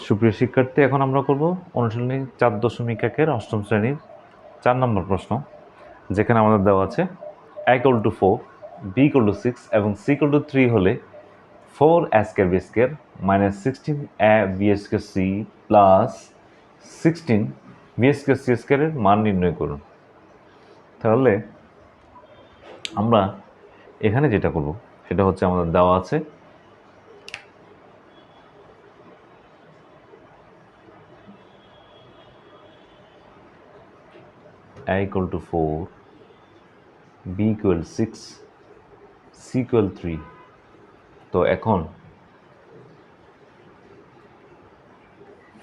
সুপ্রিয় শিক্ষার্থী, এখন আমরা করব অনুশীলনী 4.1-এর অষ্টম শ্রেণীর 4 নম্বর প্রশ্ন, যেখানে আমাদের দেওয়া আছে a=4, b=6 এবং c=3 হলে 4a² b² - 16ab² c plus 16b² c² এর মান নির্ণয় করুন। তাহলে আমরা এখানে যেটা করব সেটা হচ্ছে আমাদের দেওয়া আছে a=4, b=6, c=3। তো এখন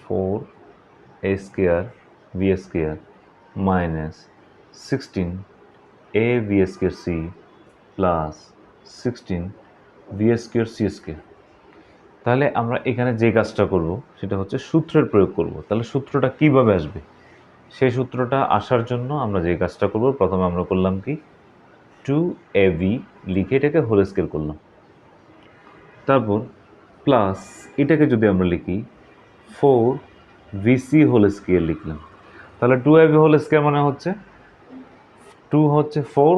4a² b² minus 16ab² c plus 16b² c²। তাহলে আমরা এখানে যে কাজটা করব সেটা হচ্ছে সূত্রের প্রয়োগ করব। তাহলে সূত্রটা কিভাবে আসবে, সেই সূত্রটা আসার জন্য আমরা যে কাজটা করব, প্রথমে আমরা করলাম কি 2ab লিখে এটাকে হোল স্কেয়ার করলাম, তারপর প্লাস এটাকে যদি আমরা লিখি 4bc হোল স্কেয়ার লিখলাম। তাহলে 2ab হোল স্কেয়ার মানে হচ্ছে 2 হচ্ছে 4,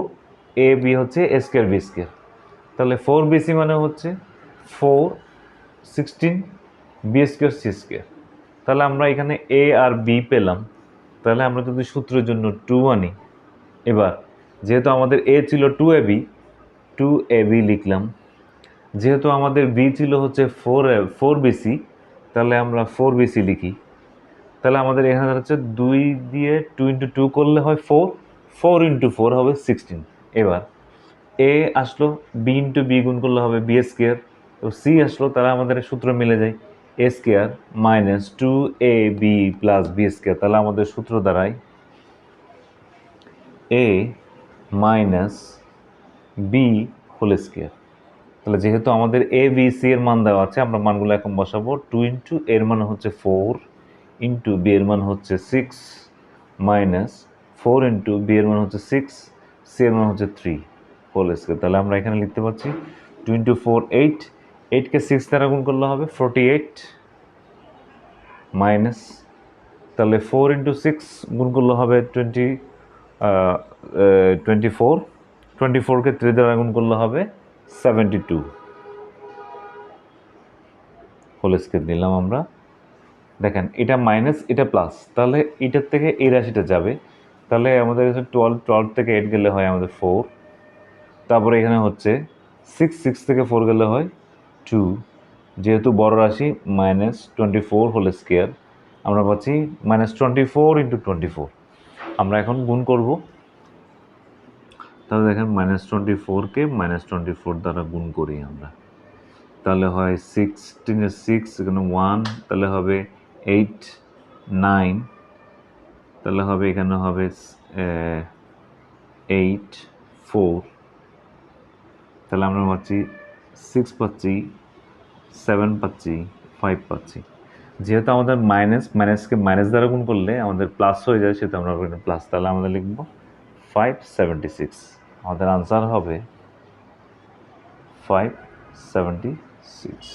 ab হচ্ছে a স্কোয়ার b স্কোয়ার। তাহলে 4bc মানে হচ্ছে 4 16 b² c²। তাহলে আমরা এখানে a আর b পেলাম। তাহলে আমরা যদি সূত্রের জন্য 2 আনি, এবার যেহেতু আমাদের a ছিল 2ab লিখলাম, যেহেতু আমাদের b ছিল হচ্ছে 4bc, তাহলে আমরা 4bc লিখি। তাহলে আমাদের এখানে হচ্ছে 2 দিয়ে 2 × 2 করলে হয় 4, 4 × 4 হবে 16। এবার a আসলো, b × b গুণ করলে হবে b², তো c আসলো, তারা আমাদের সূত্র মিলে যায় a² - 2ab + b²। তাহলে আমাদের সূত্র দাঁড়ায় a - b হোল স্কোয়ার। তাহলে যেহেতু আমাদের a b c এর মান দেওয়া আছে, আমরা মানগুলো এখন বসাবো। 2 × a এর মান হচ্ছে 4, × b এর মান হচ্ছে 6, মাইনাস 4 × b এর মান হচ্ছে 6, c এর মান হচ্ছে 3 হোল স্কোয়ার। তাহলে আমরা এখানে লিখতে পাচ্ছি 2 × 4 8, 8কে 6 দ্বারা গুণ করলে হবে 48, মাইনাস তাহলে 4 × 6 গুণ করলে হবে 24, 24কে 3 দ্বারা গুণ করলে হবে 72 হোল স্কোয়ার নিলাম আমরা। দেখেন এটা মাইনাস, এটা প্লাস, তাহলে এটার থেকে এই রাশিটা যাবে। তাহলে আমাদের কাছে 12 থেকে 8 গেলে হয় আমাদের 4, তারপরে এখানে হচ্ছে 6 থেকে 4 গেলে হয় 2, যেহেতু বড় রাশি -24 হোল স্কোয়ার, আমরা পাচ্ছি -24 × 24। আমরা এখন গুণ করব। তাহলে দেখেন -24কে -24 দ্বারা গুণ করি আমরা, তাহলে হয় 16 6, এখানে 1, তাহলে হবে 8 9, তাহলে হবে এখানে হবে 8 4, তাহলে আমরা পাচ্ছি 6 পাচ্ছি, 7 পাচ্ছি, 5 পাচ্ছি। যেহেতু আমাদের মাইনাসকে মাইনাস দ্বারা গুণ করলে আমাদের প্লাস হয়ে যায়, সেহেতু আমরা প্লাস, তাহলে আমাদের লিখব 576। আমাদের আনসার হবে 576।